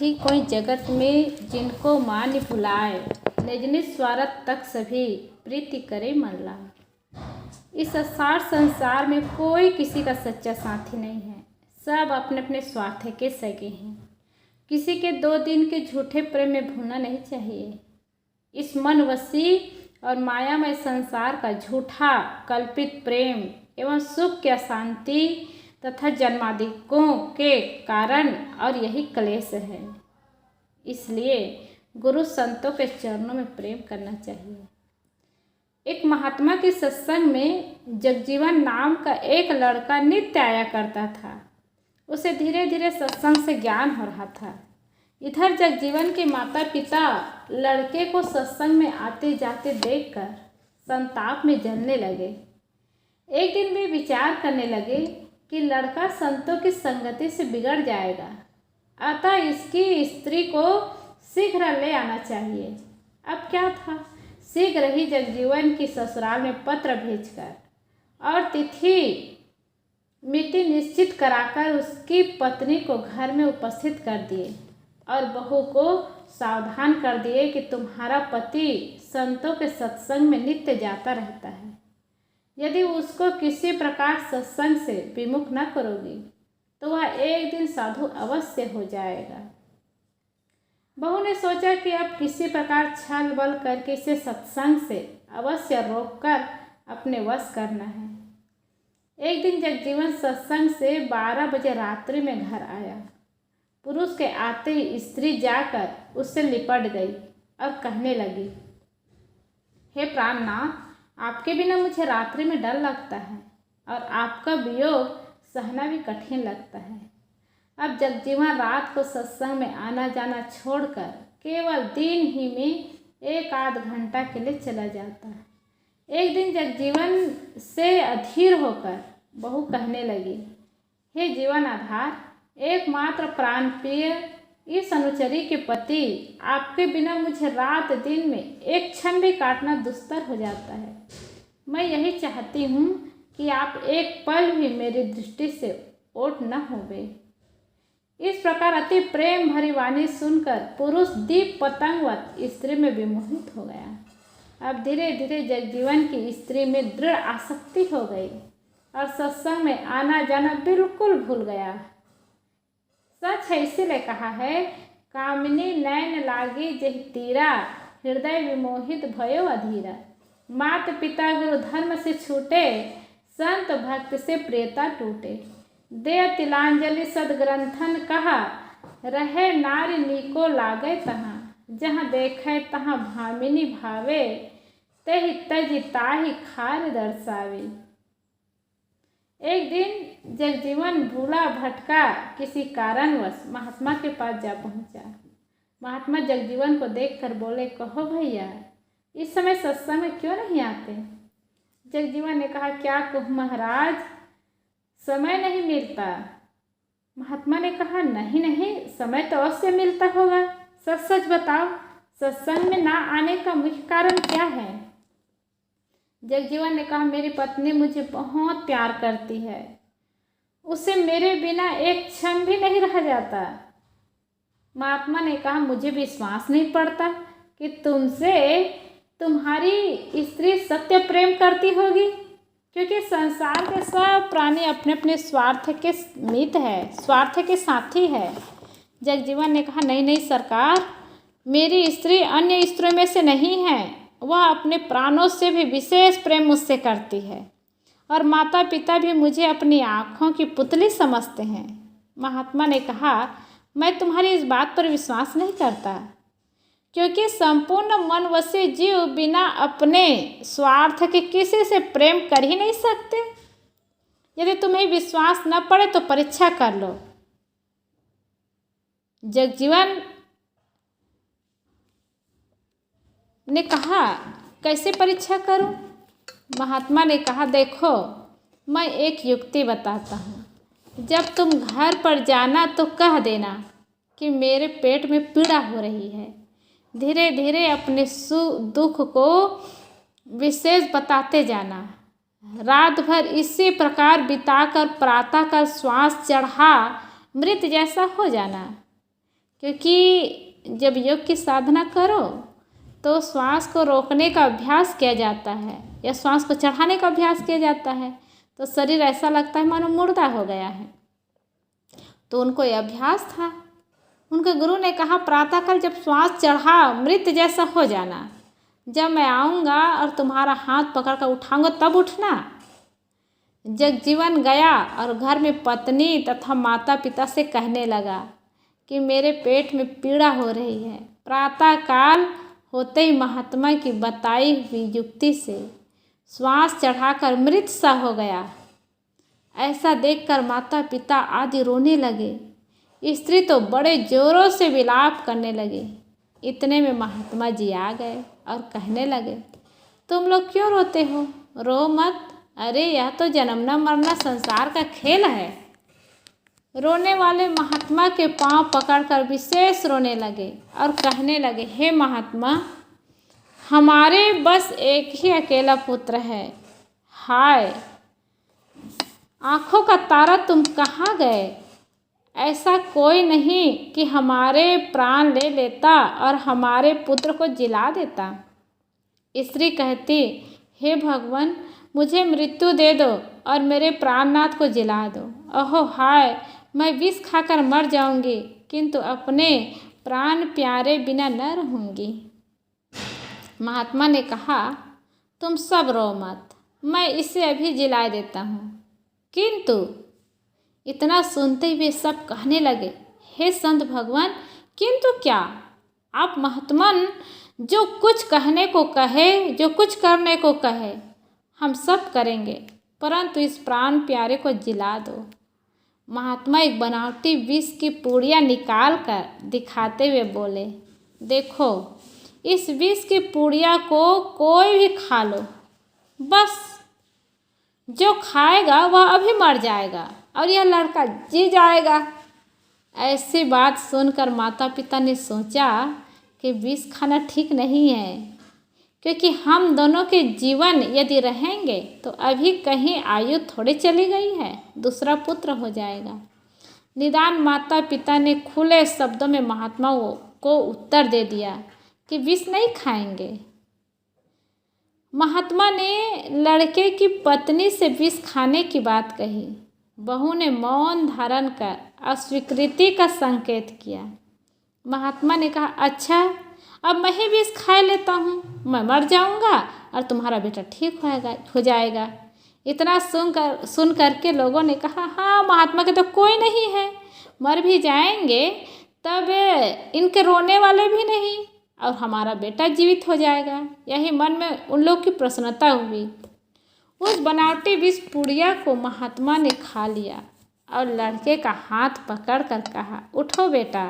नहीं कोई जगत में जिनको मान भुलाए, निज निज स्वार्थ तक सभी प्रीति करे मन लाए। इस असार संसार में कोई किसी का सच्चा साथी नहीं है, सब अपने अपने स्वार्थ के सगे हैं। किसी के 2 दिन के झूठे प्रेम में भूलना नहीं चाहिए। इस मन वसी और मायामय संसार का झूठा कल्पित प्रेम एवं सुख की अशांति तथा जन्मादिकों के कारण और यही क्लेश है। इसलिए गुरु संतों के चरणों में प्रेम करना चाहिए। एक महात्मा के सत्संग में जगजीवन नाम का एक लड़का नित्य आया करता था। उसे धीरे धीरे सत्संग से ज्ञान हो रहा था। इधर जगजीवन के माता पिता लड़के को सत्संग में आते जाते देखकर संताप में जलने लगे। एक दिन वे विचार करने लगे कि लड़का संतों की संगति से बिगड़ जाएगा, अतः इसकी स्त्री को शीघ्र ले आना चाहिए। अब क्या था, शीघ्र ही जगजीवन की ससुराल में पत्र भेजकर और तिथि मिति निश्चित कराकर उसकी पत्नी को घर में उपस्थित कर दिए और बहू को सावधान कर दिए कि तुम्हारा पति संतों के सत्संग में नित्य जाता रहता है। यदि उसको किसी प्रकार सत्संग से विमुख न करोगी तो वह एक दिन साधु अवश्य हो जाएगा। बहू ने सोचा कि अब किसी प्रकार छल बल करके इसे सत्संग से अवश्य रोककर अपने वश करना है। एक दिन जगजीवन सत्संग से 12 बजे रात्रि में घर आया। पुरुष के आते ही स्त्री जाकर उससे लिपट गई और कहने लगी, हे प्राणनाथ, आपके बिना मुझे रात्रि में डर लगता है और आपका वियोग सहना भी कठिन लगता है। अब जगजीवन रात को सत्संग में आना जाना छोड़कर केवल दिन ही में 1 आध घंटा के लिए चला जाता है। एक दिन जगजीवन से अधीर होकर बहू कहने लगी, हे जीवन आधार, एकमात्र प्राण प्रिय इस अनुचरी के पति, आपके बिना मुझे रात दिन में एक क्षण भी काटना दुस्तर हो जाता है। मैं यही चाहती हूँ कि आप एक पल भी मेरी दृष्टि से ओट न होवे। इस प्रकार अति प्रेम भरी वाणी सुनकर पुरुष दीप पतंगवत स्त्री में विमोहित हो गया। अब धीरे धीरे जगजीवन की स्त्री में दृढ़ आसक्ति हो गई और सत्संग में आना जाना बिल्कुल भूल गया। सच है, इसीलिए कहा है, कामिनी नैन लागी जहि तीरा, हृदय विमोहित भयो अधीरा। मात पिता गुरु धर्म से छूटे, संत भक्त से प्रियता टूटे। दे तिलांजलि सदग्रंथन कहा, रहे नारी नीको लागे तहाँ। जहाँ देखे तहाँ भामिनी भावे, तेहि तजि ताहि खार दर्शावे। एक दिन जगजीवन भूला भटका किसी कारणवश महात्मा के पास जा पहुंचा। महात्मा जगजीवन को देखकर बोले, कहो भैया, इस समय सत्संग में क्यों नहीं आते? जगजीवन ने कहा, क्या कहूँ महाराज, समय नहीं मिलता। महात्मा ने कहा, नहीं नहीं, समय तो अवश्य मिलता होगा, सच सच बताओ, सत्संग में ना आने का मुख्य कारण क्या है? जगजीवन ने कहा, मेरी पत्नी मुझे बहुत प्यार करती है, उसे मेरे बिना एक क्षण भी नहीं रह जाता। महात्मा ने कहा, मुझे विश्वास नहीं पड़ता कि तुमसे तुम्हारी स्त्री सत्य प्रेम करती होगी, क्योंकि संसार के सब प्राणी अपने अपने स्वार्थ के मित है, स्वार्थ के साथी है। जगजीवन ने कहा, नहीं नहीं सरकार, मेरी स्त्री अन्य स्त्रियों में से नहीं है, वह अपने प्राणों से भी विशेष प्रेम मुझसे करती है और माता पिता भी मुझे अपनी आँखों की पुतली समझते हैं। महात्मा ने कहा, मैं तुम्हारी इस बात पर विश्वास नहीं करता, क्योंकि संपूर्ण मनवशी जीव बिना अपने स्वार्थ के किसी से प्रेम कर ही नहीं सकते। यदि तुम्हें विश्वास न पड़े तो परीक्षा कर लो। जगजीवन ने कहा, कैसे परीक्षा करूं? महात्मा ने कहा, देखो, मैं एक युक्ति बताता हूँ। जब तुम घर पर जाना तो कह देना कि मेरे पेट में पीड़ा हो रही है। धीरे धीरे अपने दुख को विशेष बताते जाना। रात भर इसी प्रकार बिताकर प्रातः का श्वास चढ़ा मृत जैसा हो जाना। क्योंकि जब योग की साधना करो तो श्वास को रोकने का अभ्यास किया जाता है या श्वास को चढ़ाने का अभ्यास किया जाता है, तो शरीर ऐसा लगता है मानो मुर्दा हो गया है। तो उनको यह अभ्यास था। उनके गुरु ने कहा प्रातःकाल जब श्वास चढ़ा मृत जैसा हो जाना, जब मैं आऊँगा और तुम्हारा हाथ पकड़ कर उठाऊँगा तब उठना। जगजीवन गया और घर में पत्नी तथा माता पिता से कहने लगा कि मेरे पेट में पीड़ा हो रही है। प्रातःकाल होते ही महात्मा की बताई हुई युक्ति से श्वास चढ़ाकर मृत सा हो गया। ऐसा देखकर माता पिता आदि रोने लगे। स्त्री तो बड़े जोरों से विलाप करने लगी। इतने में महात्मा जी आ गए और कहने लगे तुम लोग क्यों रोते हो? रो मत, अरे यह तो जन्मना मरना संसार का खेल है। रोने वाले महात्मा के पांव पकड़कर विशेष रोने लगे और कहने लगे हे महात्मा, हमारे बस एक ही अकेला पुत्र है। हाय, आँखों का तारा तुम कहाँ गए? ऐसा कोई नहीं कि हमारे प्राण ले लेता और हमारे पुत्र को जिला देता। स्त्री कहती हे भगवान, मुझे मृत्यु दे दो और मेरे प्राणनाथ को जिला दो। अहो हाय, मैं विष खाकर मर जाऊंगी किंतु अपने प्राण प्यारे बिना न रहूंगी। महात्मा ने कहा तुम सब रो मत, मैं इसे अभी जिला देता हूँ। किंतु इतना सुनते हुए सब कहने लगे हे संत भगवान, किंतु क्या? आप महात्मन जो कुछ कहने को कहे, जो कुछ करने को कहे, हम सब करेंगे, परंतु इस प्राण प्यारे को जिला दो। महात्मा एक बनावटी विष की पूड़ियाँ निकाल कर दिखाते हुए बोले देखो, इस विष की पूड़िया को कोई भी खा लो, बस जो खाएगा वह अभी मर जाएगा और यह लड़का जी जाएगा। ऐसी बात सुनकर माता पिता ने सोचा कि विष खाना ठीक नहीं है, क्योंकि हम दोनों के जीवन यदि रहेंगे तो अभी कहीं आयु थोड़ी चली गई है, दूसरा पुत्र हो जाएगा। निदान माता पिता ने खुले शब्दों में महात्मा को उत्तर दे दिया कि विष नहीं खाएंगे। महात्मा ने लड़के की पत्नी से विष खाने की बात कही। बहू ने मौन धारण कर अस्वीकृति का संकेत किया। महात्मा ने कहा अच्छा, अब मैं ही विष खा लेता हूँ, मैं मर जाऊँगा और तुम्हारा बेटा ठीक हो जाएगा। इतना सुन करके लोगों ने कहा हाँ, महात्मा के तो कोई नहीं है, मर भी जाएंगे तब इनके रोने वाले भी नहीं और हमारा बेटा जीवित हो जाएगा। यही मन में उन लोग की प्रसन्नता हुई। उस बनावटी विष पुड़िया को महात्मा ने खा लिया और लड़के का हाथ पकड़कर कहा उठो बेटा,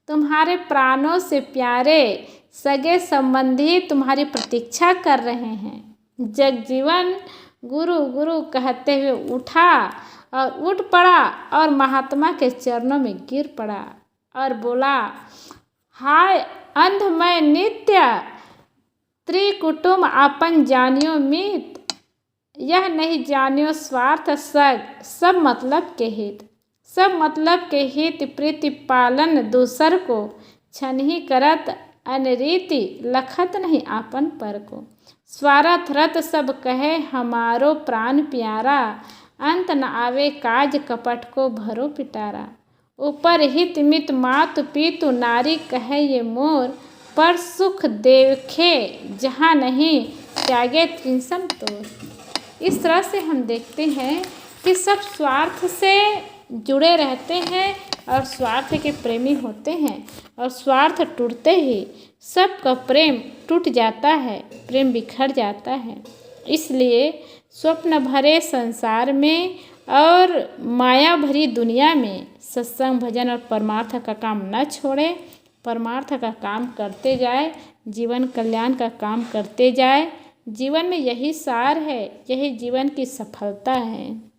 तुम्हारे प्राणों से प्यारे सगे संबंधी तुम्हारी प्रतीक्षा कर रहे हैं। जगजीवन गुरु गुरु कहते हुए उठा और उठ पड़ा और महात्मा के चरणों में गिर पड़ा और बोला हाय अंधमय नित्य त्रिकुटुम आपन जानियो मित, यह नहीं जानियो स्वार्थ सग सब मतलब के हित। सब मतलब के हित प्रीति पालन दूसर को, छन ही करत अनरीति लखत नहीं आपन पर को। स्वार्थ रत सब कहे हमारो प्राण प्यारा, अंत न आवे काज कपट को भरो पिटारा। ऊपर हित मित मातु पीतु नारी कहे ये मोर, पर सुख देखे जहाँ नहीं त्यागे त्रिसम तोर। इस तरह से हम देखते हैं कि सब स्वार्थ से जुड़े रहते हैं और स्वार्थ के प्रेमी होते हैं और स्वार्थ टूटते ही सबका प्रेम टूट जाता है, प्रेम बिखर जाता है। इसलिए स्वप्न भरे संसार में और माया भरी दुनिया में सत्संग भजन और परमार्थ का काम न छोड़े, परमार्थ का काम करते जाए, जीवन कल्याण का काम करते जाए। जीवन में यही सार है, यही जीवन की सफलता है।